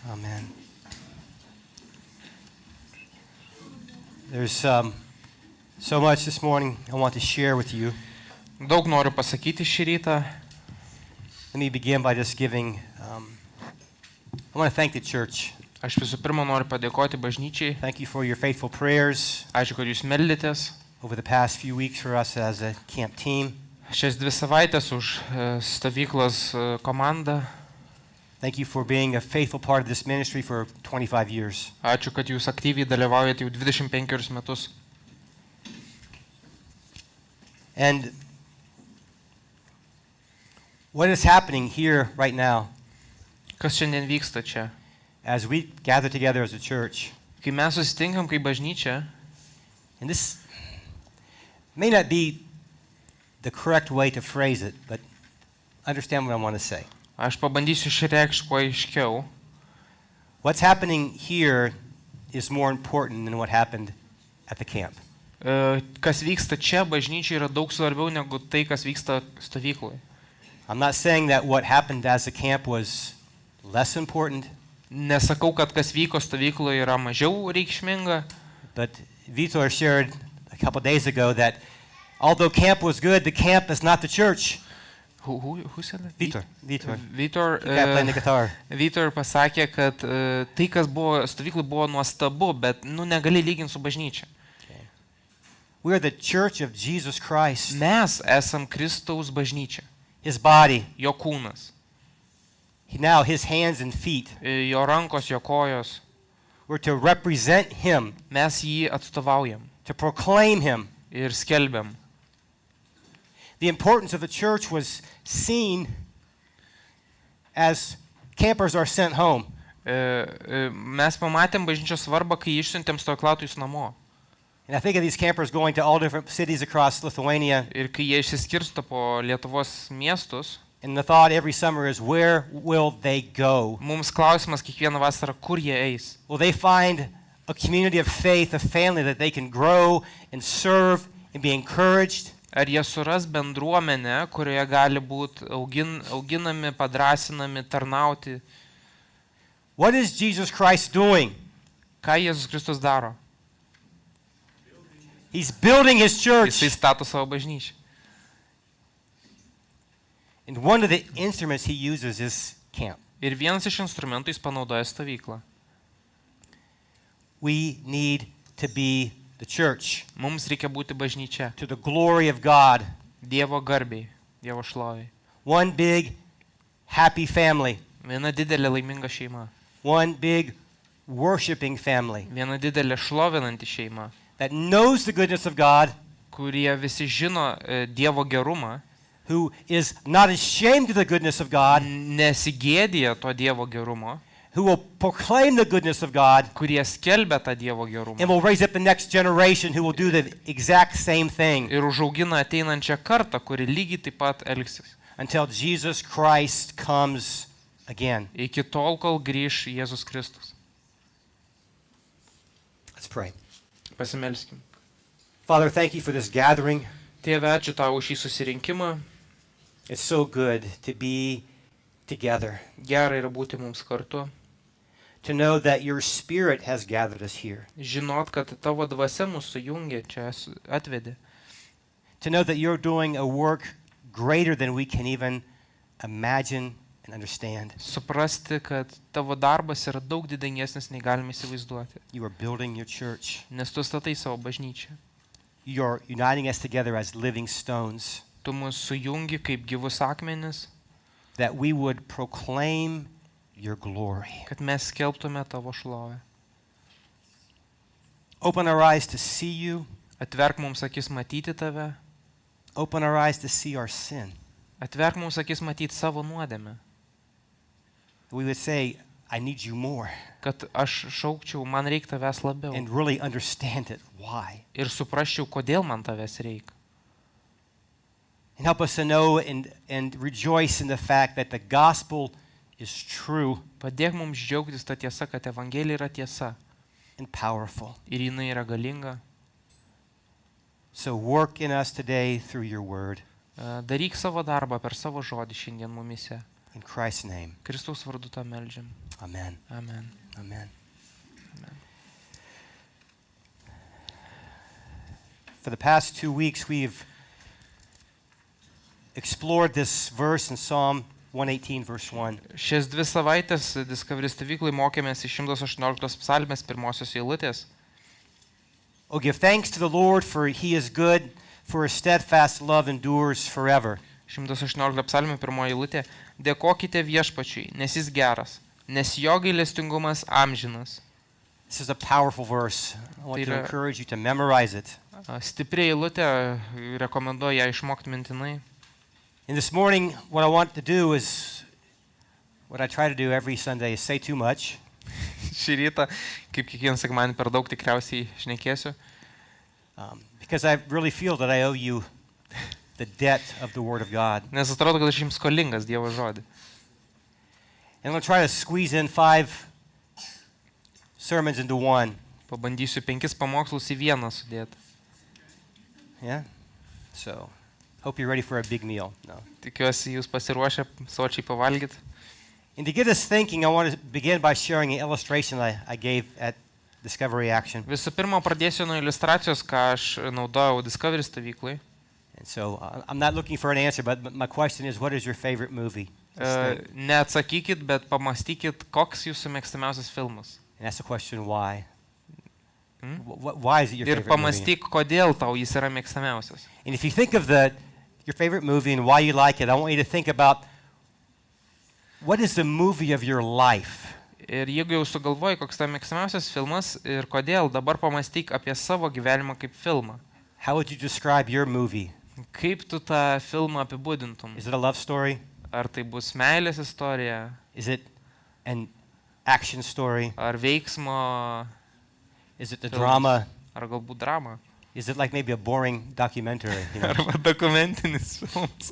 Amen. There's so much this morning I want to share with you. Daug noriu pasakyti šį rytą. Let me begin by just giving, I want to thank the church. Aš visų pirma noriu padėkoti bažnyčiai. Thank you for your faithful prayers Ačiū, kad jūs meldėtės. over the past few weeks for us as a camp team. Šias 2 savaitės už stovyklos komandą. Thank you for being a faithful part of this ministry for 25 years. Ačiū, kad jūs aktyviai dalyvaujate jau 25 metus. And what is happening here right now Kas šiandien vyksta čia? as we gather together as a church, Kai mes susitinkam kaip bažnyčia, and this may not be the correct way to phrase it, but understand what I want to say. aš pabandysiu išreikšti kuo aiškiau. What's happening here is more important than what happened at the camp. Kas vyksta čia bažnyčiai yra daug svarbiau negu tai, kas vyksta stovykloje. I'm not saying that what happened as a camp was less important, Nesakau, kad kas vyko stovykloje yra mažiau reikšminga, but Vitor shared a couple days ago that although camp was good, the camp is not the church. Who said that? Vitor. Vitor, The guy playing the guitar. Vitor pasakė, kad tai, kas buvo stovyklai, buvo nuostabu, bet negali lyginti su bažnyčia. We are the church of Jesus Christ, Mes esam Kristaus bažnyčia, his body. jo kūnas, Now his hands and feet. jo rankos, jo kojos. We're to represent him, Mes jį atstovaujam to proclaim him. ir skelbiam. The importance of the church was seen as campers are sent home. Mes pamatėm bažnyčios svarbą, kai išsiuntėm stovyklautojus namo. And I think of these campers going to all different cities across Lithuania. Ir kai jie išsiskirsto po Lietuvos miestus, And the thought every summer is, where will they go? mums klausimas kiekvieną vasarą, kur jie eis. Will they find a community of faith, a family that they can grow and serve and be encouraged? Ar jie suras bendruomenę, kurioje gali būti auginami, padrasinami, tarnauti? What is Jesus Christ doing? Ką Jėzus Kristus daro? He's building his church. Jisai stato savo bažnyčią. And one of the instruments he uses is camp. Ir vienas iš instrumentų jis panaudoja stovyklą. We need to be the church Mums reikia būti bažnyčia. to the glory of God. Dievo garbiai, Dievo šloviai. One big happy family. Viena didelė laiminga šeima. One big worshiping family Viena didelė šlovinanti šeima, that knows the goodness of God, kurie visi žino Dievo gerumą, who is not ashamed of the goodness of God, nesigėdija to Dievo gerumo, who will proclaim the goodness of God, kurie skelbia tą Dievo gerumą and will raise up the next generation who will do the exact same thing ir užaugina ateinančią kartą, kuri lygiai taip pat elgsis. until Jesus Christ comes again. Iki tol, kol grįš Jėzus Kristus. Let's pray. Pasimelskim. Father, thank you for this gathering. Tėve, ačiū tau už šį susirinkimą. It's so good to be together, Gera yra būti mums kartu. to know that your Spirit has gathered us here, Žinot, kad tavo dvasia mūsų jungia, čia atvedė. to know that you're doing a work greater than we can even imagine and understand. Suprasti, kad tavo darbas yra daug didingesnis, nei galime įsivaizduoti. You are building your church. Nes tu statai savo bažnyčią. You're uniting us together as living stones, Tu mus sujungi kaip gyvus akmenis, that we would proclaim your glory. kad mes skelbtume tavo šlovę. Open our eyes to see you. Atverk mums akis matyti tave. Open our eyes to see our sin. Atverk mums akis matyti savo nuodėmę. We would say, I need you more, Kad aš šaukčiau, man reikia tavęs labiau. and really understand it. Why? Ir suprasčiau, kodėl man tavęs reikia. And help us to know and rejoice in the fact that the gospel is true Padėk mums džiaugtis tą tiesą, kad Evangelija yra tiesa. and powerful. Ir jinai yra galinga. So work in us today through your word. Daryk savo darbą per savo žodį šiandien mumise. In Christ's name, Kristaus vardu tą meldžiam. amen. Amen. Amen. For the past 2 weeks, we've explored this verse in Psalm 118, verse 1. Šias 2 savaitės Discovery stovyklai mokėmės iš 118 psalmės pirmosios eilutės. Oh, give thanks to the Lord, for he is good, for his steadfast love endures forever. 118 psalmė pirmoji eilutė. Dėkokite viešpačiui, nes jis geras, nes jo gailestingumas amžinas. This is a powerful verse. I want to encourage you to memorize it. Stipri eilutė, rekomenduoju ją išmokti mintinai. And this morning, what I want to do is, what I try to do every Sunday is say too much. Šį rytą, kaip kiekvieną sekmadienį per daug tikriausiai šnekėsiu. Because I really feel that I owe you the debt of the Word of God. Nes atrodo, kad aš jums skolingas Dievo žodį. And I'm going to try to squeeze in 5 sermons into one. Pabandysiu 5 pamokslus į vieną sudėti. Yeah? So, hope you're ready for a big meal. No. Tikiuosi, jūs pasiruošę sočiai pavalgyti. And to get us thinking, I want to begin by sharing an illustration I gave at Discovery Action. Visų pirma, pradėsiu nuo iliustracijos, ką aš naudojau Discovery stovyklai. And so, I'm not looking for an answer, but my question is, what is your favorite movie? Neatsakykit, bet pamastykit, koks jūsų mėgstamiausias filmas. And that's the question, why? Why is it your Ir favorite movie? pamastyk, kodėl tau jis yra mėgstamiausias. And if you think of your favorite movie and why you like it, I want you to think about what is the movie of your life? Ir jeigu jau sugalvoji, koks tau mėgstamiausias filmas ir kodėl, dabar pamastyk apie savo gyvenimą kaip filmą. How would you describe your movie? Kaip tu tą filmą apibūdintum? Is it a love story? Ar tai bus meilės istorija, Is it an action story? ar veiksmo, Is it the Films. drama? ar galbūt drama, Is it like maybe a boring documentary? You know, arba dokumentinis filmas.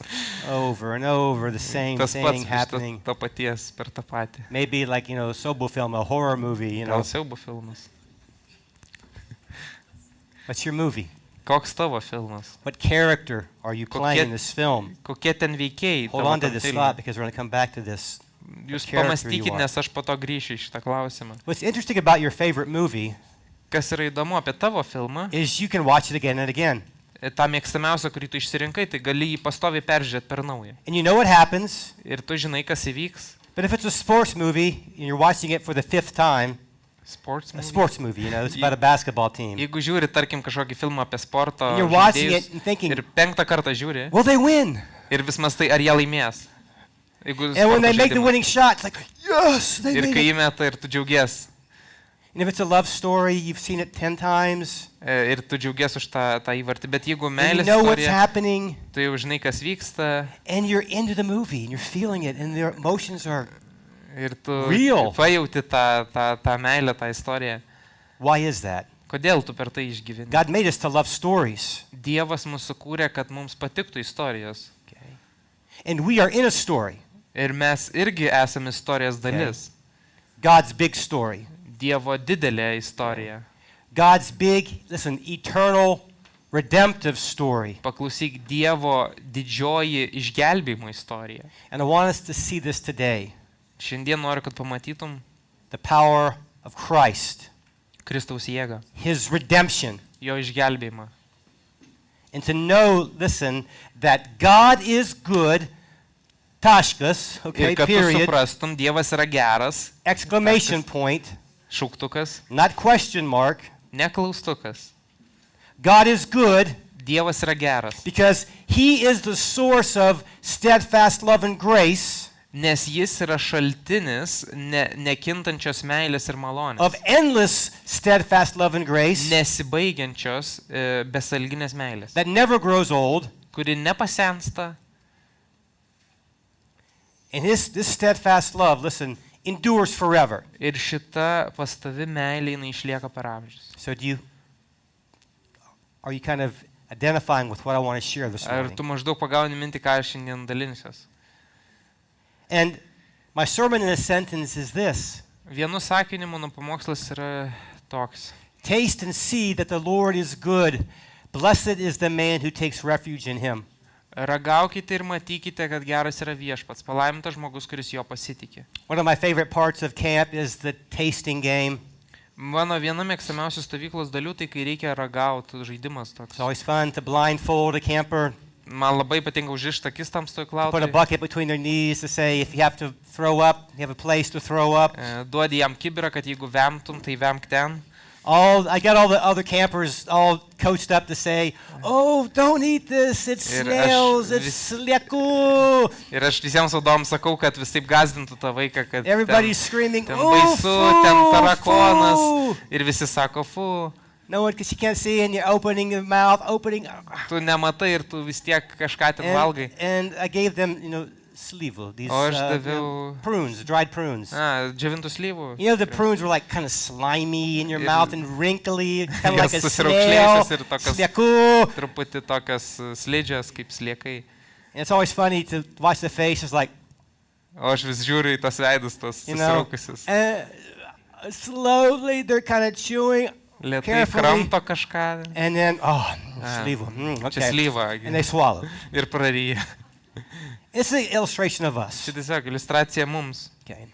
over and over, the same Tas thing pats happening. to paties per tą patį. Maybe like, a sobo film, a horror movie, Gal siaubo filmas. What's your movie? Koks tavo filmas? What character are you playing in this film? Kokie ten veikėjai Hold tavo on to tam this filme? thought because we're going to come back to this. Jūs character pamastykit, you are. nes aš po to grįšiu į šitą klausimą. What's interesting about your favorite movie Kas yra įdomu apie tavo filmą, is you can watch it again and again. tą mėgstamiausią, kurį tu išsirinkai, tai gali jį pastoviai peržiūrėti per naują. And you know what happens, Ir tu žinai, kas įvyks. but if it's a sports movie and you're watching it for the 5th time, Sports a movie. sports movie, it's about a basketball team. Jeigu žiūri, tarkim, kažkokį filmą apie sporto And you're watching žaidėjus it and thinking, ir 5. kartą žiūri will they win? ir vis mastai, ar jie laimės. Jeigu And when sporto they make the žaidimas. winning shot, it's like, yes, they Ir made kai it. įmeta ir tu džiaugies. And if it's a love story, you've seen it 10 times, Ir tu džiaugies už tą įvartį. Bet jeigu and you meilės know what's istorija, happening, tu jau žinai, kas vyksta. and you're into the movie, and you're feeling it, and their emotions are, Ir tu Real. pajauti tą meilę, tą istoriją. why is that? Kodėl tu per tai išgyveni? God made us to love stories. Dievas mūsų kūrė, kad mums patiktų istorijos. Okay. And we are in a story, Ir mes irgi esame istorijos dalis. God's big story. Dievo didelė istorija. God's big, listen, eternal, redemptive story. Paklausyk, Dievo didžioji išgelbėjimo istorija. And I want us to see this today, Šiandien noriu, kad pamatytum the power of Christ, Kristaus jėgą, his redemption, jo išgelbėjimą. and to know, listen, that God is good, tashkas, okay, Ir kad tu period, suprastum, Dievas yra geras, exclamation point, šauktukas, not question mark. ne klaustukas. God is good Dievas yra geras, because he is the source of steadfast love and grace, nes jis yra šaltinis nekintančios meilės ir malonės. of endless steadfast love and grace Nesibaigiančios besalginės meilės, that never grows old. kuri nepasensta. And this steadfast love, listen, endures forever. Ir šita pastovi meilė jinai išlieka per amžius. So are you kind of identifying with what I want to share this Ar morning? tu maždaug pagauni mintį, ką aš šiandien dalinsiuos? And my sermon in a sentence is this: Vienu sakiniu mano pamokslas yra toks. taste and see that the Lord is good. Blessed is the man who takes refuge in him. Ragaukite ir matykite, kad geras yra viešpats. Palaimintas žmogus, kuris jo pasitikė. One of my favorite parts of camp is the tasting game. Mano viena mėgstamiausių stovyklos dalių, tai kai reikia ragauti, žaidimas toks. It's always fun to blindfold a camper, Man labai patinka užrišti akis tam put a stovyklautojui. bucket between their knees to say if you have to throw up, you have a place to throw up. Duodi jam kibirą, kad jeigu vemtum, tai vemk ten. I got all the other campers all coached up to say, "Oh, don't eat this. It smells. It's slieku." Ir aš visiems vadovams sakau, kad vis taip gazdintų tą vaiką, kad Everybody's screaming, ten "Oh, baisu, ten tarakonas." fu." Ir visi sako, fu, No one, because you can't see, and you're opening your mouth, opening. tu nematai ir tu vis tiek kažką ten valgai. And I gave them, slivo, these O aš daviau prunes, dried prunes. džiovintų slyvų. The prunes were like kind of slimy in your mouth and wrinkly, kind of like a Jos snail. susiraukšlėjusios ir tokios Slieku. truputį tokios slidžios kaip sliekai. And it's always funny to watch the faces like, O aš vis žiūriu į tos veidus, tos susiraukusius. slowly they're kind of chewing, Lietai carefully. kramto kažką. and then, slivo. Čia Okay. slyva. And they swallow. Ir praryja. It's an illustration of us. Čia tiesiog iliustracija mums. Okay.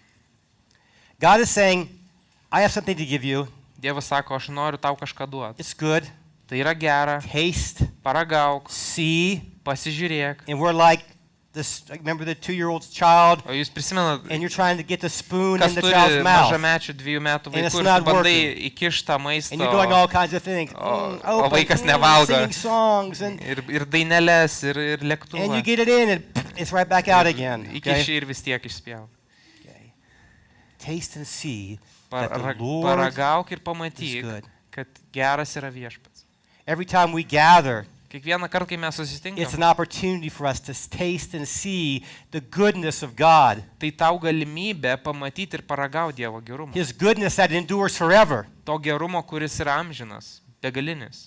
God is saying, I have something to give you. Dievas sako, aš noriu tau kažką duoti. It's good. Tai yra gera, Taste, paragauk, see. pasižiūrėk. And we're like this, remember the 2-year-old child? O jūs prisimenat, And you're trying to get the spoon kas in the turi child's mouth. mažamečių 2 metų And it's vaikų ir not tu bandai working. įkištą maistą And you're doing all kinds of things. O Open, vaikas nevalgo. singing songs. And ir daineles, ir you lėktuvą. get it in and it's right back out again. Įkiši Okay? ir vis tiek išspjauk. Okay. Taste and see that the Lord Paragauk ir is pamatyk, good. kad geras yra viešpats. Every time we gather, Kiekvieną kartą, kai mes it's susitinkam, an opportunity for us to taste and see the goodness of God. tai tau galimybė pamatyti ir paragauti Dievo gerumą. His goodness that endures forever. To gerumo, kuris yra amžinas, begalinis.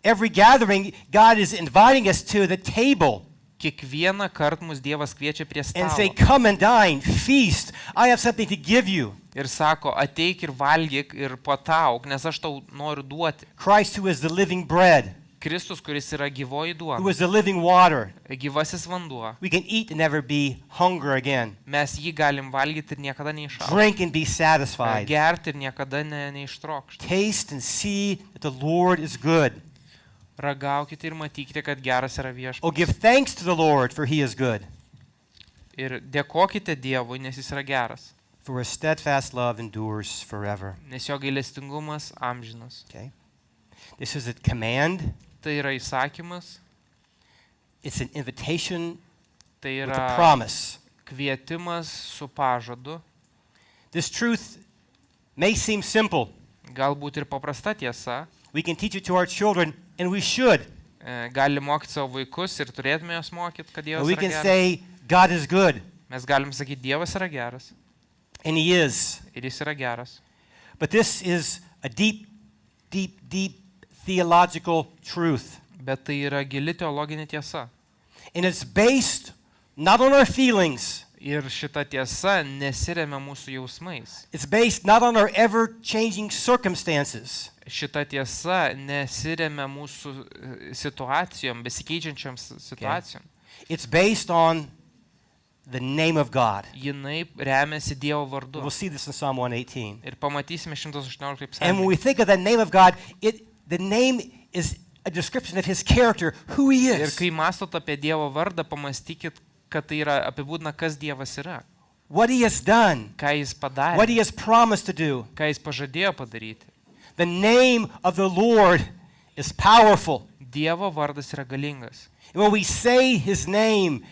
Every gathering, God is inviting us to the table Kiekvieną kartą mus Dievas kviečia prie and say, stalo come and dine, feast. I have something to give you. ir sako, ateik ir valgyk ir patauk, nes aš tau noriu duoti. Christ, who is the living bread, Kristus, kuris yra gyvoji who duona, is the living water. gyvasis vanduo. We can eat and never be hungry again. Mes jį galim valgyti ir niekada neiššauti. Drink and be satisfied. Gerti ir niekada neištrokšti. Taste and see that the Lord is good. Ragaukite ir matykite, kad geras yra Oh, viešpats. give thanks to the Lord, for he is good. Ir dėkokite Dievui, nes jis yra geras. For his steadfast love endures forever. Nes jo gailestingumas amžinas. Okay? This is a command. Tai yra įsakymas, It's an invitation tai with a yra promise. kvietimas su pažadu. This truth may seem simple. Galbūt ir paprasta tiesa. We can teach it to our children, and we should. Gali mokyti savo vaikus ir turėtume juos mokyti, kad Dievas We yra can geras. say, God is good, Mes galim sakyti, Dievas yra geras. and he is. Ir jis yra geras. But this is a deep, deep, deep theological truth. Bet tai yra gili teologinė tiesa. And it's based not on our feelings. Ir šita tiesa nesiremia mūsų jausmais. It's based not on our ever-changing circumstances. Šita tiesa nesiremia mūsų situacijom, besikeičiančiam situacijom. It's based on the name of God. Jinai remiasi Dievo vardu. We'll see this in Psalm 118. Ir pamatysime 118 And when psalmį. we think of the name of God, the name is a description of his character, who he Ir is, kai mąstot apie Dievo vardą, pamastykit, kad tai yra apibūdina, kas Dievas yra. what he has done, Ką jis what padarė, he has promised to do. ką jis pažadėjo padaryti. The name of the Lord is powerful. Dievo vardas yra galingas. And when we say his name,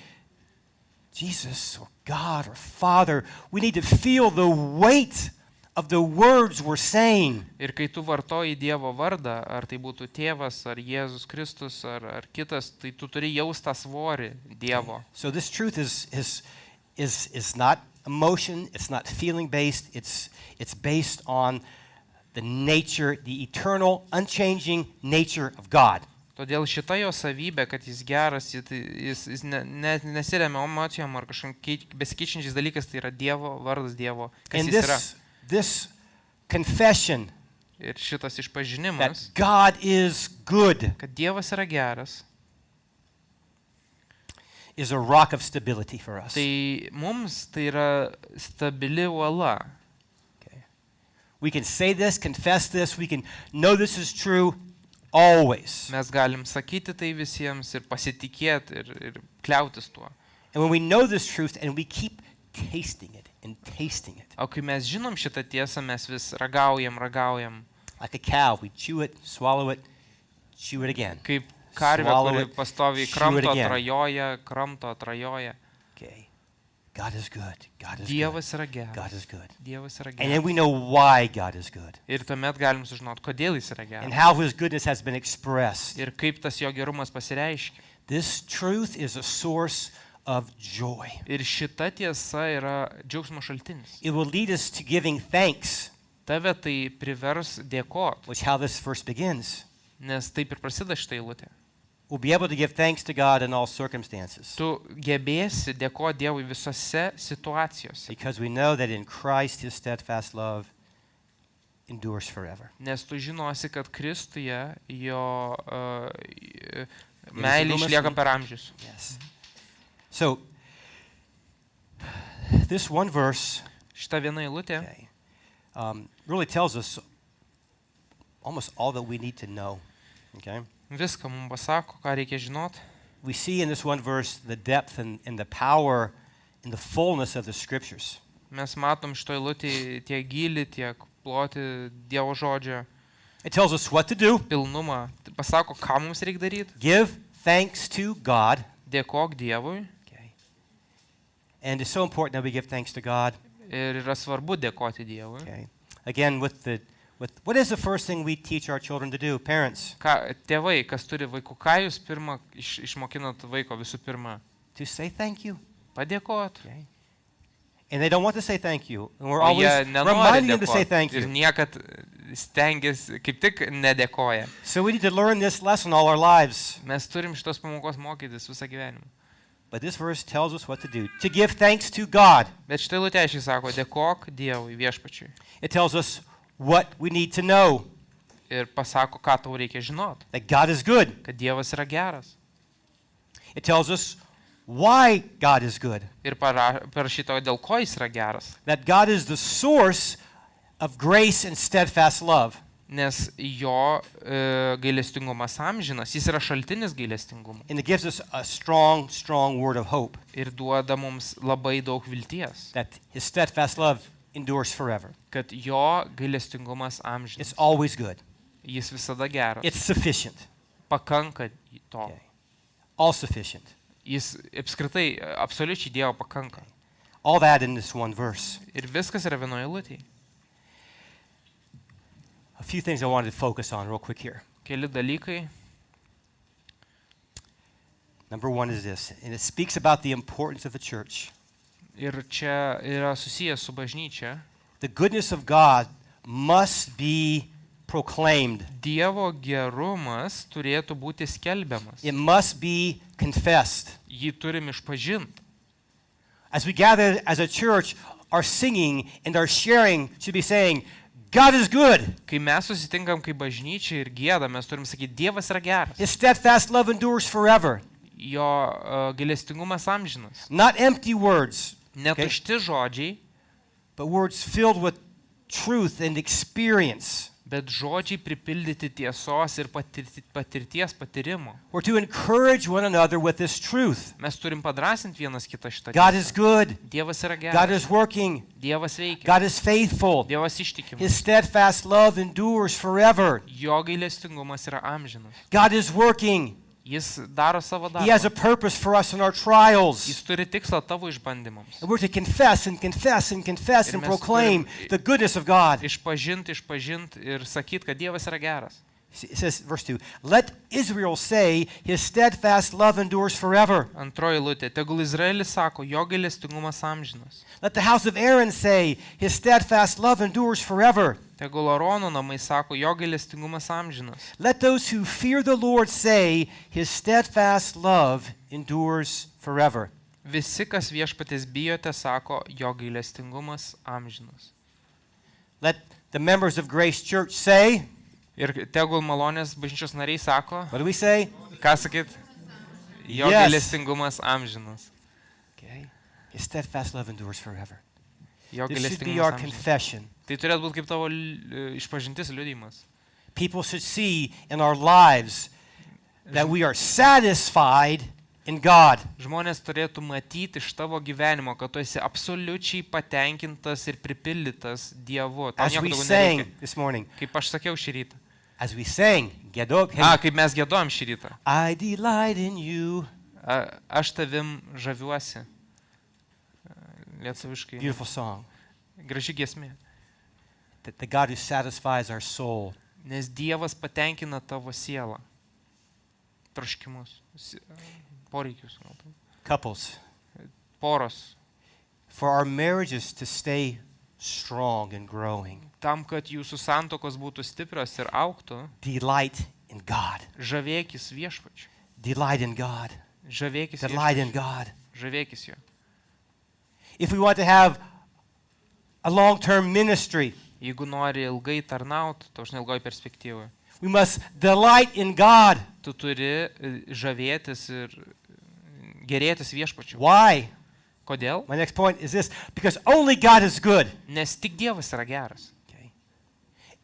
Jesus or God or Father, we need to feel the weight of the words we're saying. Ir kai tu vartoji Dievo vardą, ar tai būtų tėvas, ar Jėzus Kristus, ar kitas, tai tu turi jaust tą svorį Dievo. So this truth is not emotion, it's not feeling based, it's based on the nature, the eternal, unchanging nature of God. Todėl šita jo savybė, kad jis geras, jis nesiremia emocijom ar kažkokiais besikeičiančiais dalykais, tai yra Dievo vardas, Dievo, kas And jis yra. this confession Ir šitas that išpažinimas, God is good kad Dievas yra geras, is a rock of stability for us. Tai mums tai yra stabili uola. Okay. We can say this, confess this, we can know this is true always. Mes galim sakyti tai visiems ir pasitikėti ir kliautis tuo. And when we know this truth and we keep tasting it and tasting it, O kai mes žinom šitą tiesą, mes vis ragaujam. like a cow, we chew it, swallow it, chew it again. Kaip karvė, Swallow kuri it, pastoviai chew it again. kramto, atrajoja. Okay. God is good. God is good. Dievas yra geras. God is good. Dievas yra And then geras. we know why God is good Ir tuomet galim sužinoti, kodėl jis yra and geras. how his goodness has been expressed. Ir kaip tas jo gerumas pasireiškia. This truth is a source of joy. Ir šita tiesa yra džiaugsmo šaltinis. It will lead us to giving thanks, Tave tai privers dėkoti, which how this verse begins. nes taip ir prasideda šitą eilutę. We'll be able to give thanks to God in all circumstances Tu gebėsi dėkoti Dievui visose situacijose, because we know that in Christ his steadfast love endures forever. nes tu žinosi, kad Kristuje jo meilė išlieka per amžius. Yes. So, this one verse Šita viena eilutė okay, really tells us almost all that we need to know. Okay? viską mums pasako, ką reikia žinoti. We see in this one verse the depth and the power and the fullness of the scriptures. Mes matom šito eilutį tiek gilį, tiek plotį Dievo žodžio It tells us what to do. pilnumą. Tai pasako, ką mums reikia daryti. Give thanks to God. Dėkok Dievui. Okay. And it's so important that we give thanks to God. Ir yra svarbu dėkoti Dievui. Okay. Again, with what is the first thing we teach our children to do, parents? Ką, tėvai, kas turi vaikų, ką jūs pirmą išmokinat vaiko visų pirma? To say thank you. Padėkoti. Okay. And they don't want to say thank you. And we're O always jie nenori reminding them to say dėkoti. thank Ir you. niekad stengiasi, kaip tik nedėkoja. So we need to learn this lesson all our lives. Mes turim šitos pamokos mokytis visą gyvenimą. But this verse tells us what to do. To give thanks to God. Bet štai eilutė aiškiai sako, dėkok Dievui, viešpačiui. It tells us what we need to know. Ir pasako, ką tau reikia žinot. That God is good. Kad Dievas yra geras. It tells us why God is good. Ir parašyta, dėl ko jis yra geras. That God is the source of grace and steadfast love. Nes jo gailestingumas amžinas, jis yra šaltinis gailestingumo. And it gives us a strong, strong word of hope. Ir duoda mums labai daug vilties. That his steadfast love endures forever. Kad jo gailestingumas amžinas. It's always good. Jis visada geras. It's sufficient. Pakanka to. Okay. All sufficient. Jis apskritai, absoliučiai Dievo pakanka. All that in this one verse. Ir viskas yra vienoje eilutėje. A few things I wanted to focus on real quick here. Keli dalykai. Number one is this, and it speaks about the importance of the church. Ir čia yra susijęs su bažnyčia. The goodness of God must be proclaimed. Dievo gerumas turėtų būti skelbiamas. It must be confessed. Jį turim išpažinti. As we gather as a church, our singing and our sharing should be saying, God is good. Kai mes susitinkam kaip bažnyčia ir giedam, mes turim sakyti, Dievas yra geras. His steadfast love endures forever. Jo gailestingumas amžinas. Not empty words, Ne tušti žodžiai, but words filled with truth and experience. bet žodžiai pripildyti tiesos ir patirties patyrimo. We're to encourage one another with this truth. Mes turim padrasinti vienas kitą šitą God tiesą. is good. Dievas yra God geras. is working. Dievas veikia. God is faithful. Dievas ištikimas. His steadfast love endures forever. Jo gailestingumas yra amžinas. God is working. Jis daro savo He has a darbą. purpose for us in our trials. Jis turi tikslą tavo išbandymams. And we're to confess and confess and confess Ir and mes proclaim turim the goodness of God. Išpažinti ir sakyti, kad Dievas yra geras. It says, verse 2, let Israel say, his steadfast love endures forever. Antroji eilutė. Tegul Izraelis sako, jo gailestingumas amžinas. Let the house of Aaron say, his steadfast love endures forever. Tegul Arono namai sako, jo gailestingumas amžinas. Let those who fear the Lord say, his steadfast love endures forever. Visi, kas viešpatės bijote, sako, jo gailestingumas amžinas. Let the members of Grace Church say, Ir tegul malonės bažnyčios nariai sako, what do we say? ką sakyt, Jo Yes. gailestingumas amžinas. Okay? His steadfast love endures forever. Jo This should be our gailestingumas amžinas. confession. Tai turėtų būti kaip tavo išpažintis liudijimas. People should see in our lives that we are satisfied in God. Žmonės turėtų matyti iš tavo gyvenimo, kad tu esi absoliučiai patenkintas ir pripildytas Dievu. Tau As nieko we daugiau sang nereikia. this morning, Kaip aš sakiau šį rytą. as we sang, Gedok, Kaip mes gėdojom šį rytą. I delight in you. Aš tavim žaviuosi. Lietuviškai. Beautiful song. Graži giesmė. That the God who satisfies our soul. Nes Dievas patenkina tavo sielą. Troškimus. Poreikius. Couples, Poros. for our marriages to stay strong and growing, Tam, kad jūsų santokos būtų stiprios ir auktų, delight in God. žavėkis viešpačiu. Delight in God. Žavėkis Delight in viešpačiu. God. Žavėkis jo. If we want to have a long-term ministry, Jeigu nori ilgai tarnauti, to aš neilgoj perspektyvoje, we must delight in God. tu turi žavėtis ir gerėtis viešpačiu. Why? Kodėl? My next point is this. Because only God is good. Nes tik Dievas yra geras. Okay.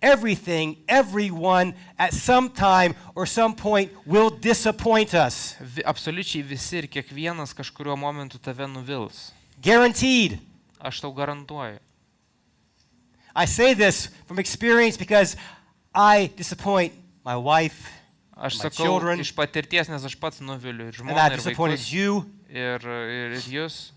Everything, everyone, at some time or some point will disappoint us. Absoliučiai visi ir kiekvienas kažkuriuo momentu tave nuvils. Guaranteed. Aš tau garantuoju. I say this from experience because I disappoint my wife, Aš my sakau children, iš patirties, nes aš pats nuviliu ir and žmoną, I've ir disappointed vaikus, you, ir jūs.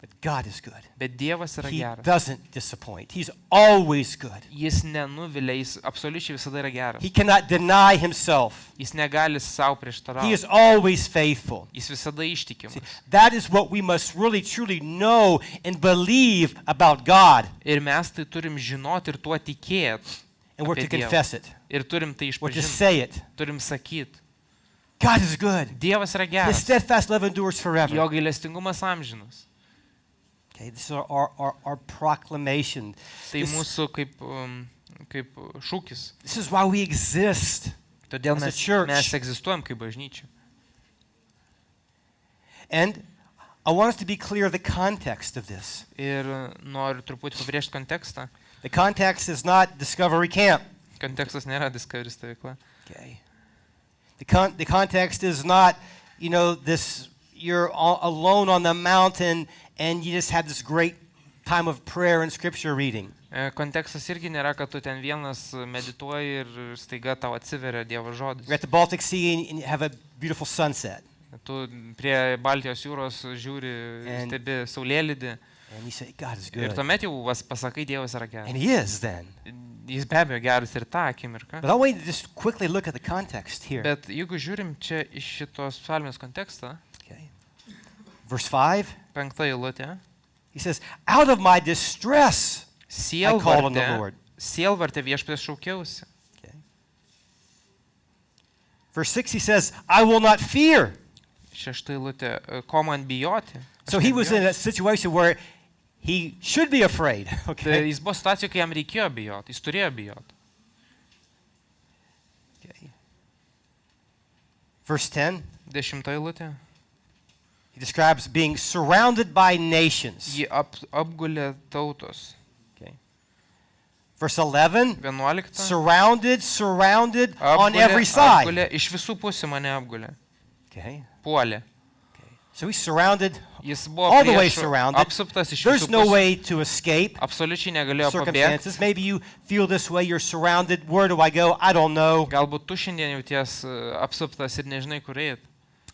but God is good. Bet Dievas yra He geras. doesn't disappoint. He's always good. Jis nenuvilia, jis absoliučiai visada yra geras. He cannot deny himself. Jis negali savo He prieštarauti. is always faithful. Jis visada ištikimas. That is what we must really truly know and believe about God. Ir mes tai turim žinoti ir tuo tikėti. And we're to Apie Dievą. confess it. Ir turim tai We're to išpažinti. say it. Turim sakyti. God is good. Dievas yra His geras. steadfast love endures forever. Jo gailestingumas amžinas. Okay, this is our proclamation. Tai This- mūsų kaip šūkis. This is why we exist. Todėl As a mes church. egzistuojam kaip bažnyčia. And I want us to be clear of the context of this. Ir noriu truputį pabrėžti kontekstą. The context is not Discovery Camp. Kontekstas nėra Discovery stovykla. Okay. The context is not, this, you're alone on the mountain and you just had this great time of prayer and scripture reading. Kontekstas irgi nėra, kad tu ten vienas medituoji ir staiga tau atsiveria Dievo žodis. You're at the Baltic Sea and you have a beautiful sunset. Tu prie Baltijos jūros žiūri, And- stebi saulėlydį And you say, God is ir good. tuomet jau pasakai, Dievas yra geras. And he is then. Jis be abejo geras ir tą akimirką. But I want you to just quickly look at the context here. Bet jeigu žiūrim čia iš šitos psalmės kontekstą, Okay. Verse 5, 5 eilutė, he says, out of my distress, I called on the Lord. sielvartė viešpatės šaukiausi. Okay. Verse 6, he says, I will not fear. 6 eilutė, ko man bijoti? Aš So he was in nebijosiu. a situation where he should be afraid. Tai Okay. jis buvo situacijoje, kai jam reikėjo bijoti, jis turėjo bijoti. Okay. Verse 10, 10 eilutė, he describes being surrounded by nations. jį apgulė tautos. Okay. Verse 11, 11, surrounded on every side. apgulė, iš visų pusių mane apgulė, Okay. puolė. So he's surrounded, Jis buvo all the way priešų, surrounded. apsuptas iš There's visų no pusių, way to escape absoliučiai negalėjo pabėgti. circumstances. Maybe you feel this way, you're surrounded. Where do I go? I don't know. Galbūt tu šiandien jauties apsuptas ir nežinai, kur eiti.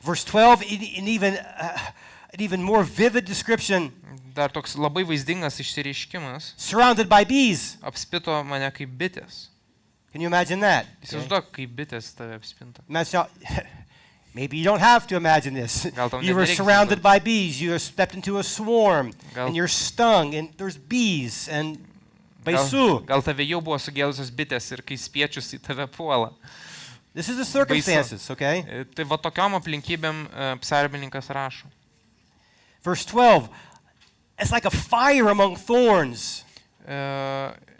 Verse 12, an even more vivid description, Dar toks labai vaizdingas išsireiškimas, surrounded by bees. apspito mane kaip bitės. Can you imagine that? Okay. Įsivaizduok, kaip bitės tave apspinta. Imagine, maybe you don't have to imagine this. Gal tau You were nereikia surrounded įsivaizduot. by bees. You stepped into a swarm, Gal- and you're stung, and there's bees, and baisu. Gal tave jau buvo sugėlusios bitės ir kai spiečius į tave puola. This is the circumstances, okay? Tai va tokiom aplinkybėm psalmininkas rašo. Verse 12, it's like a fire among thorns.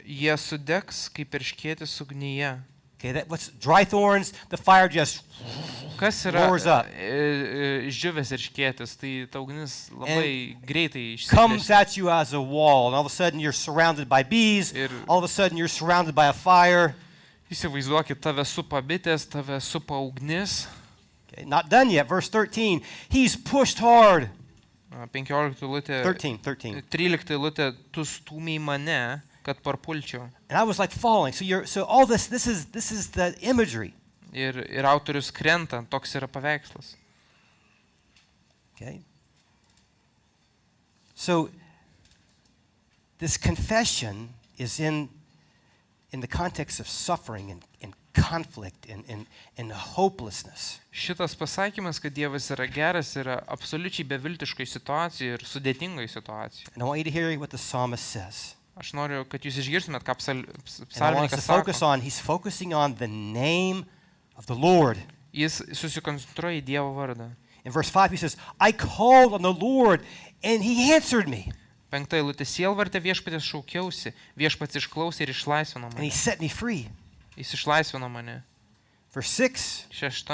Jie sudegs kaip erškėtis ugnyje. Okay, what's dry thorns? The fire just Kas yra roars up. Žiuvės erškėtis, tai ta ugnis labai greitai Comes išsiplečia. at you as a wall, and all of a sudden you're surrounded by bees. Ir All of a sudden you're surrounded by a fire. įsivaizduokit, tave supa bitės, tave supa ugnis. Okay, not done yet. Verse 13. He's pushed hard. 15 eilutė, 13. 13 eilutė, tu stūmiai mane, kad parpulčiau. And I was like falling. So all this is the imagery. Ir autorius krenta, toks yra paveikslas. Okay. So this confession is in the context of suffering and conflict and hopelessness. Šitas pasakymas, kad Dievas yra geras, yra absoliučiai beviltiškai situacijai ir sudėtingai situacijai. And I want you to hear what the psalmist says. Aš noriu, kad jūs išgirstumėt, ką And I want us to psalmininkas focus sako. he's focusing on the name of the Lord. Jis susikoncentruoja į Dievo vardą. In verse 5 he says, I called on the Lord and he answered me. 5 eilutė, sielvartė viešpatės šaukiausi, viešpats išklausė ir išlaisvino And he mane. set me free. Jis išlaisvino mane. Verse 6, 6.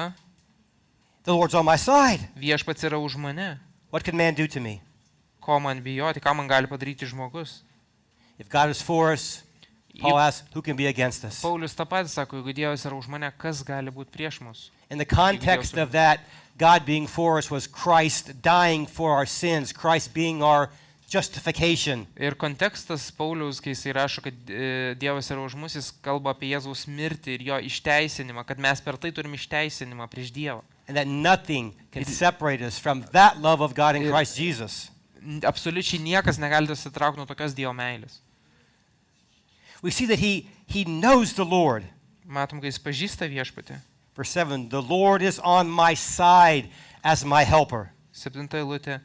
the Lord's on my side. Viešpats yra už mane. What can man do to me? Ko man bijoti, ką man gali padaryti žmogus? If God is for us, Paul asks, who can be against us? Paulius tą patį sako, jeigu Dievas yra už mane, kas gali būti prieš mus? In the context of that, God being for us was Christ dying for our sins, Christ being our justification. Ir kontekstas Pauliaus, kai jisai rašo, kad Dievas yra už mus, jis kalba apie Jėzaus mirtį ir jo išteisinimą, kad mes per tai turim išteisinimą prieš Dievą. And that nothing can separate us from that love of God in Christ Jesus. Absoliučiai niekas negali atsitraukti nuo tokios Dievo meilės. We see that he knows the Lord. Matom, kai jis pažįsta viešpatį. Verse 7, the Lord is on my side as my helper. 7 eilutė.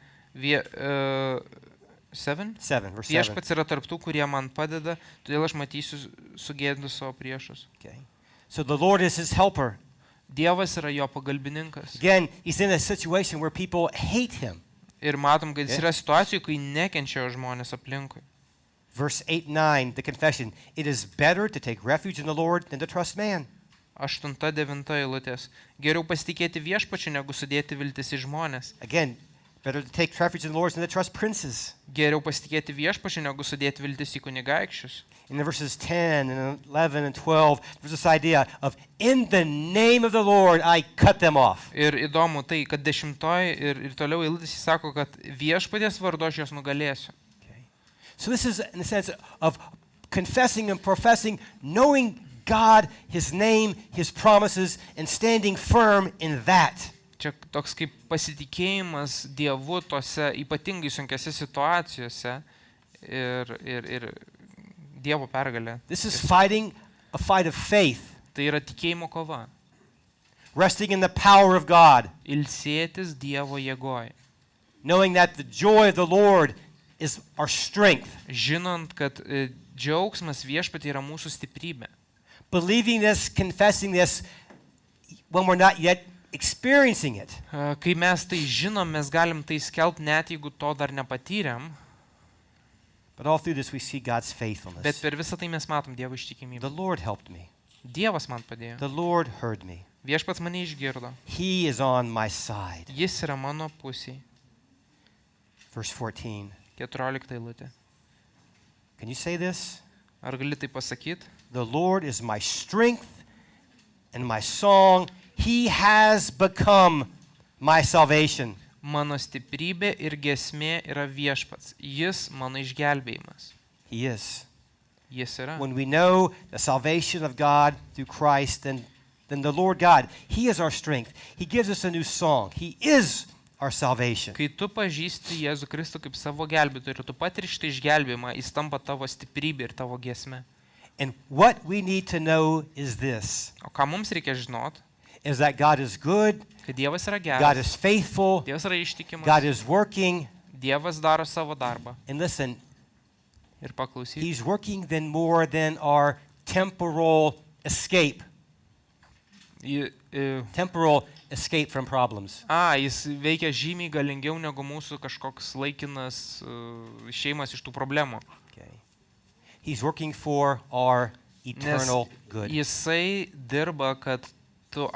7? 7, verse 7. Viešpats yra tarptų, kurie man padeda, todėl aš matysiu sugėdus savo priešus. Okay. So the Lord is his helper. Dievas yra jo pagalbininkas. Again, he's in a situation where people hate him. Ir matom, kad jis yra situacijų, kai nekenčia jo žmonės aplinkui. Verse 8, 9, the confession. It is better to take refuge in the Lord than to trust man. 8-9 eilutės. Geriau pasitikėti viešpačiu, negu sudėti viltis į žmonės. Again, better to take refuge in the Lord than to trust princes. Geriau pasitikėti viešpačiu, negu sudėti viltis į kunigaikščius. In the verses 10 and 11 and 12, there's this idea of, in the name of the Lord, I cut them off. Ir įdomu tai, kad 10 ir toliau eilutės jis sako, kad viešpaties vardu aš juos nugalėsiu. Okay. So this is in the sense of confessing and professing, knowing God, his name, his promises, and standing firm in that. Čia toks kaip pasitikėjimas Dievu tose ypatingai sunkiose situacijose ir Dievo pergalė. This is fighting a fight of faith, Tai yra tikėjimo kova. resting in the power of God, Ilsėtis Dievo jėgoje. knowing that the joy of the Lord is our strength, Žinant, kad džiaugsmas viešpatie yra mūsų stiprybė. believing this, confessing this when we're not yet experiencing it. Kai mes tai žinom, mes galim tai skelbti net jeigu to dar nepatyrėm, But all through this we see God's bet faithfulness. per visą tai mes matom Dievo The ištikimybę. Lord helped me. Dievas man padėjo. The Lord heard me. Viešpats mane išgirdo. He is on my side. Jis yra mano pusėje. Verse 14. 14 eilutė. Can you say this? Ar gali tai pasakyti? The Lord is my strength and my song. He has become my salvation. Mano stiprybė ir giesmė yra viešpats. Jis mano išgelbėjimas. He is. Jis yra. When we know the salvation of God through Christ, then the Lord God, he is our strength. He gives us a new song. He is our salvation. Kai tu pažįsti Jėzų Kristų kaip savo gelbėtoją ir tu patiri šitą išgelbėjimą, jis tampa tavo stiprybė ir tavo giesmė. And what we need to know is this, O ką mums reikia žinot? is that God is good, Kad Dievas yra God geras, is faithful, Dievas yra God ištikimas, is working, Dievas daro savo darbą. and listen, Ir paklausyk. he's working then more than our temporal escape from problems. Jis veikia žymiai galingiau negu mūsų kažkoks laikinas išeimas iš tų problemų. Okay. He's working for our eternal good. Jisai dirba, kad tu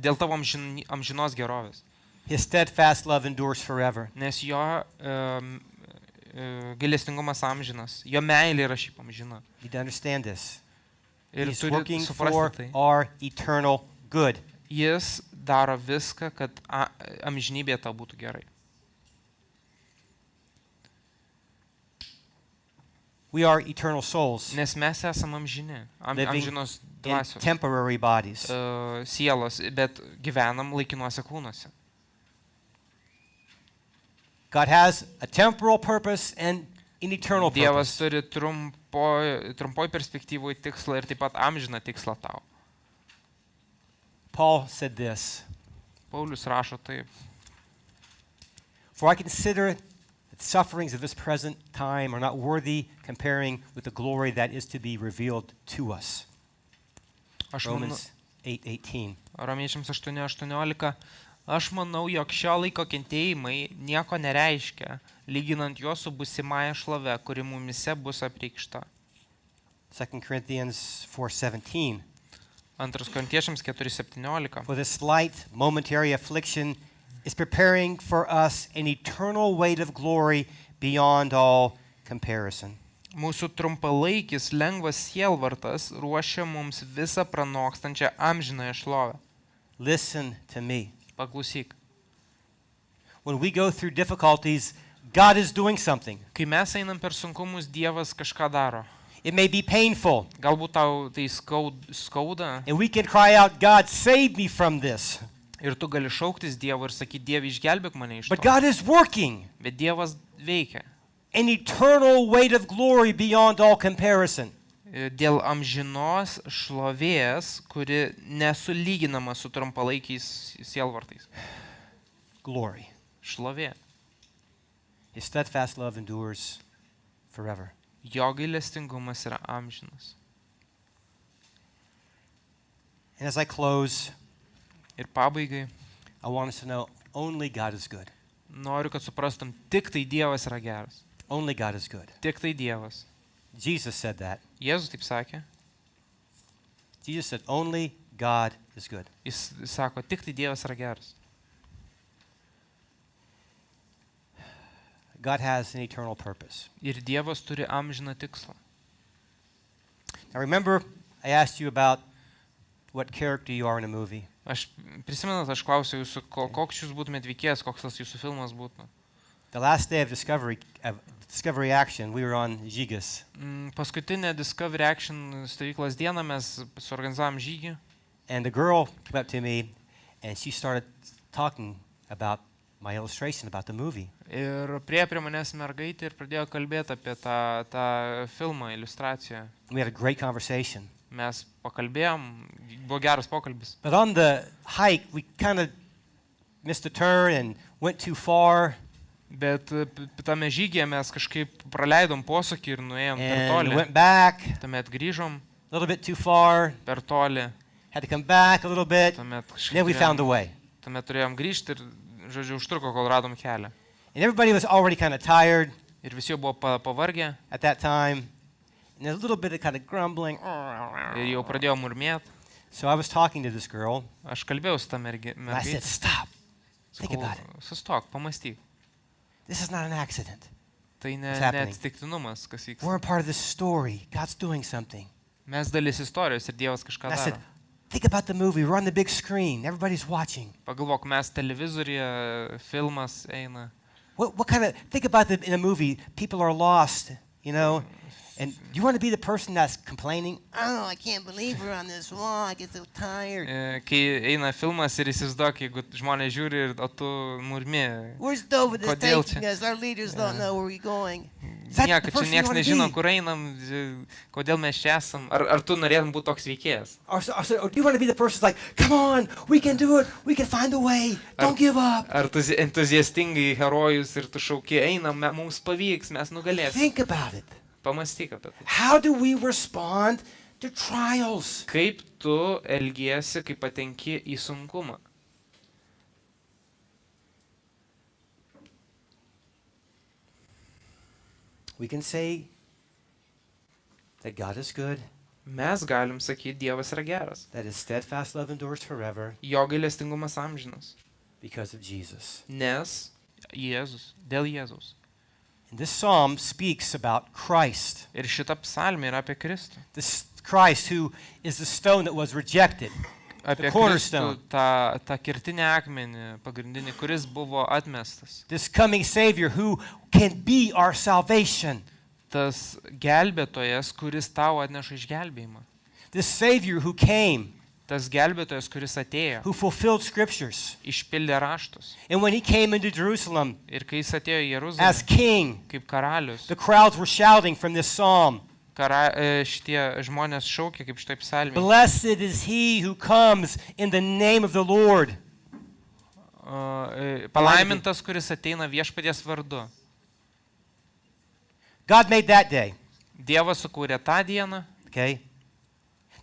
dėl tavo amžinos gerovės. His steadfast love endures forever. Nes jo gailestingumas amžinas, jo meilė yra šiaip amžina. You need to understand this. Ir He's turi working for suprasti tai. our eternal good. Jis daro viską, kad amžinybė tau būtų gerai. We are eternal souls Nes mes esame amžini, Living amžinos in dvasios, temporary bodies. sielos, bet gyvenam laikinuose kūnuose. God has a temporal purpose and an eternal Dievas purpose. turi trumpoj perspektyvoje tikslą ir taip pat amžiną tikslą tau. Paul said this, Paulius rašo taip. "For I consider that the sufferings of this present time are not worthy comparing with the glory that is to be revealed to us." Aš manau, Romans 8:18. Romiečiams 8:18. Aš manau, jog šio laiko kentėjimai nieko nereiškia, lyginant juos su busimąja šlove, kuri mumise bus apreikšta. 2 Corinthians 4:17. 2 Korintiečiams 4:17. For this light momentary affliction is preparing for us an eternal weight of glory beyond all comparison. Mūsų trumpalaikis lengvas sielvartas ruošia mums visą pranokstančią amžinąją šlovę. Listen to me. Paklausyk. When we go through difficulties, God is doing something. Kai mes einam per sunkumus, Dievas kažką daro. It may be painful, Galbūt tau tai skauda and we can cry out, "God, save me from this." ir tu gali šauktis Dievo ir sakyti, Dieve, išgelbėk mane iš But to. God is working Bet Dievas veikia. an eternal weight of glory beyond all comparison. Dėl amžinos šlovės, kuri nesulyginama su trumpalaikiais sielvartais. Glory. Šlovė. His steadfast love endures forever. Jo gailestingumas yra amžinas. And as I close, Ir pabaigai I want us to know only God is good. noriu, kad suprastum, tik tai Dievas yra geras. Only God is good. Tik tai Dievas. Jesus said that. Jėzus taip sakė. Jesus said, only God is good. Jis sako, tik tai Dievas yra geras. God has an eternal purpose. Ir Dievas turi amžiną tikslą. Now remember, I asked you about what character you are in a movie. Aš prisimenat, aš klausiau jūsų, koks jūs būtumėt veikėjas, koks tas jūsų filmas būtų. The last day of Discovery Action, we were on Žygis. Paskutinę Discovery Action stovyklos dieną mes suorganizavom žygį. And the girl came up to me and she started talking about my illustration, about the movie. Ir prie manęs mergaitė ir pradėjo kalbėti apie tą filmą, iliustraciją. We had a great conversation. Mes pakalbėjom, buvo geras pokalbis. But on the hike, we kind of missed a turn and went too far. Bet tame žygyje mes kažkaip praleidom posūkį ir nuėjom per And toli. went back Tuomet grįžom a little bit too far. per toli. Had to come back a little bit. Tuomet Then we found a way. turėjom grįžti ir, žodžiu, užtruko, kol radom kelią. And everybody was already kind of tired Ir visi jau buvo pavargę at that time. And there's a little bit of kind of grumbling. ir jau pradėjo murmėti. So I was talking to this girl. Aš kalbėjau su tą And I said, mergaitę. stop. Think about it. Sustok, pamastyk. This is not an accident. Tai What's happening? neatsitiktinumas, kas vyksta. We're a part of this story. God's doing something. Mes dalis istorijos ir Dievas kažką And I said, daro. think about the movie. We're on the big screen. Everybody's watching. Pagalvok, mes televizoriuje, filmas eina. What kind of, think about in a movie, people are lost, you know, and you want to be the person that's complaining, "Oh, I can't believe we're on this wall. I get so tired. Kai eina filmas ir įsivaizduok, jeigu žmonės žiūri, o tu murmi. Where's Dover that's Kodėl taking čia? us? Our leaders don't know where we're going." Is that Nieko, the čia person you niekas wanna nežino, be? kur einam, kodėl mes čia esam. Ar tu norėtum būti toks veikėjas? Or do you want to be the person that's like, "Come on, we can do it. We can find a way. Don't give up." Ar tu entuziastingai herojus ir tu šauki, einam, mums pavyks, mes nugalėsim. Think about it. Pamastyk apie tai. How do we respond to trials? Kaip tu elgiesi, kai patenki į sunkumą? We can say that God is good Mes galim sakyti, Dievas yra geras. that his steadfast love endures forever Jo gailestingumas amžinas. because of Jesus. Nes Jėzus, dėl Jėzaus. And this psalm speaks about Christ, Ir šita psalmė yra apie Kristų. this Christ who is the stone that was rejected, Apie The Kristų, cornerstone. tą kertinę akmenį, pagrindinį, kuris buvo atmestas. this coming Savior who can be our salvation, Tas gelbėtojas, kuris tau atneša išgelbėjimą. this Savior who came, Tas gelbėtojas, kuris atėjo, who fulfilled scriptures. išpildė raštus. And when he came into Jerusalem Ir kai jis atėjo į as Jeruzalę king, kaip karalius, the crowds were shouting from this psalm, šitie žmonės šaukė kaip štai psalmė. "Blessed is he who comes in the name of the Lord." Palaimintas, kuris ateina viešpaties vardu. God made that day, Dievas sukūrė tą dieną, okay?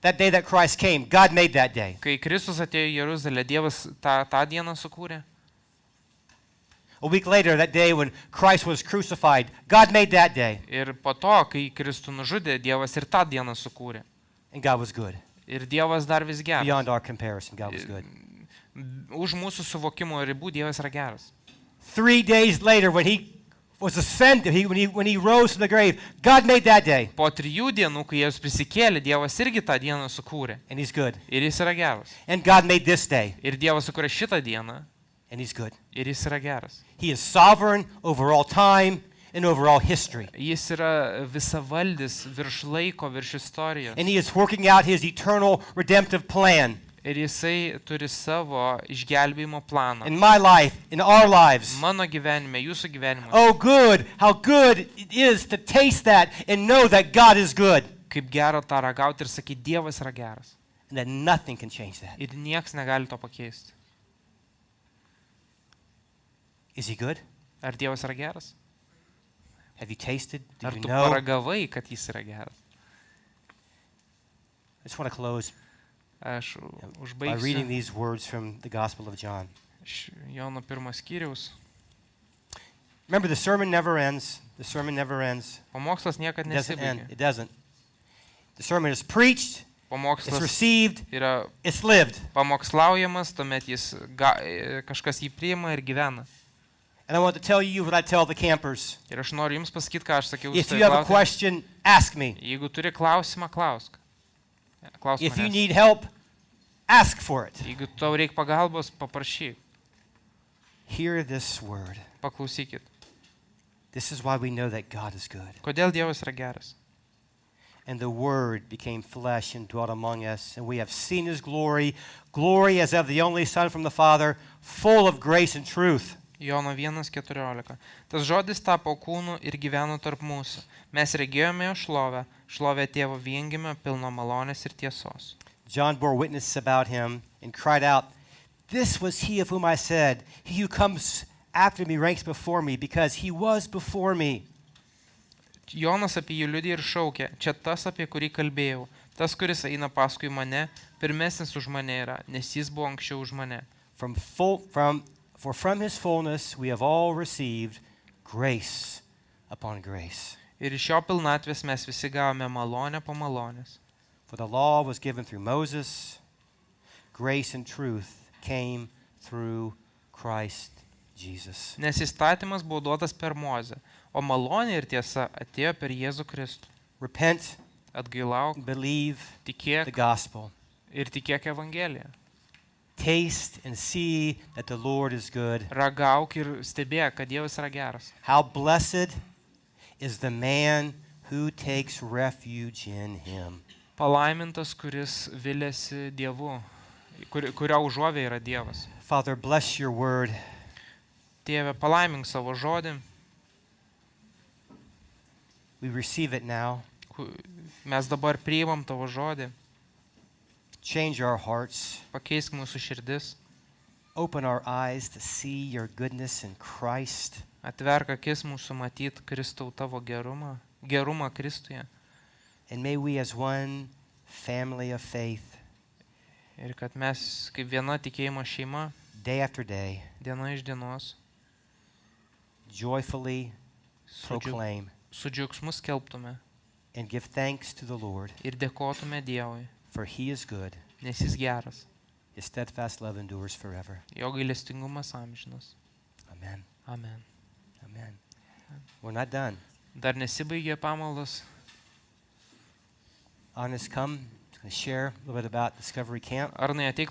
That day that Christ came, God made that day. kai Kristus atėjo į Jeruzalę, Dievas tą dieną sukūrė. A week later, that day when Christ was crucified, God made that day, Ir po to, kai Kristų nužudė, Dievas ir tą dieną sukūrė. and God was good. Ir Dievas dar vis geras. Beyond our comparison, God was good. Už mūsų suvokimo ribų Dievas yra geras. 3 days later, when he was ascended, when he rose from the grave, God made that day, Po 3 dienų, kai Jėzus prisikėlė, Dievas irgi tą dieną sukūrė. and he's good. Ir jis yra geras. And God made this day, Ir Dievas sukūrė šitą dieną. and he's good. Ir jis yra geras. He is sovereign over all time and over all history. Jis yra visavaldis virš laiko, virš istorijos. And he is working out his eternal redemptive plan Ir jisai turi savo išgelbėjimo planą. in my life, in our lives. Mano gyvenime, jūsų gyvenime. Oh, good. How good it is to taste that and know that God is good. Kaip gera tą ragauti ir sakyti, Dievas yra geras. And that nothing can change that. Ir nieks negali to pakeisti. Is he good? Ar Dievas yra geras? Have you tasted? Ar Did you tu know? I paragavai, kad jis yra geras? just want to close Aš by reading užbaigsiu these words from the Gospel of John. iš Jono 1 skyriaus. Remember, the sermon never ends. The sermon never ends. Pamokslas niekad It doesn't end. nesibaigia. It doesn't. The sermon is preached, it's Pamokslas received, yra it's lived. pamokslaujamas, tuomet kažkas jį priima ir gyvena. And I want to tell you what I tell the campers. Ir aš noriu Jums pasakyti, ką aš sakiau. If you have a question, ask me. Jeigu turi klausimą, klausk. Klausk If you manęs. need help, ask for it. Jeigu tau reikia pagalbos, paprašyk. Hear this word. Paklausykit. This is why we know that God is good. Kodėl Dievas yra geras? And the Word became flesh and dwelt among us, and we have seen His glory, glory as of the only Son from the Father, full of grace and truth. Jono 1:14. Tas žodis tapo kūnu ir gyveno tarp mūsų. Mes regėjome jo šlovę, šlovę tėvo viengimio, pilno malonės ir tiesos. John bore witness about Him and cried out, "This was He of whom I said, He who comes after me ranks before me, because He was before me." Jonas apie jį liudija ir šaukė, čia tas, apie kurį kalbėjau, tas, kuris eina paskui mane, pirmesnis už mane yra, nes jis buvo anksčiau už mane. For from His fullness we have all received grace upon grace. Ir iš jo pilnatvės mes visi gavome malonę po malonės. For the law was given through Moses, grace and truth came through Christ Jesus. Nes įstatymas buvo duotas per Mozę, o malonė ir tiesa atėjo per Jėzų Kristų. Repent, Atgailauk, believe the tikėk gospel. ir tikėk Evangeliją. Taste and see that the Lord is good. Ragauk ir stebėk, kad Dievas yra geras. How blessed is the man who takes refuge in Him. Palaimintas, kuris viliasi Dievu, kurio užuovė yra Dievas. Father, bless your word. Tėve, palaimink savo žodį. We receive it now. Mes dabar priimam tavo žodį. Change our hearts. Pakeisk mūsų širdis. Open our eyes to see your goodness in Christ. Atverk akis mūsų matyt Kristau tavo gerumą Kristuje. And may we as one family of faith, Ir kad mes kaip viena tikėjimo šeima, day after day, diena iš dienos, joyfully proclaim, su džiaugsmu skelbtume, and give thanks to the Lord, ir dėkotume Dievui, for he is good. nes jis geras, His steadfast love endures forever. jo gailestingumas amžinas. Amen. Amen. Amen. We're not done. Dar nesibaigė pamaldos. Honest, come. He's going to share a little bit about Discovery Camp. Arnai, ateik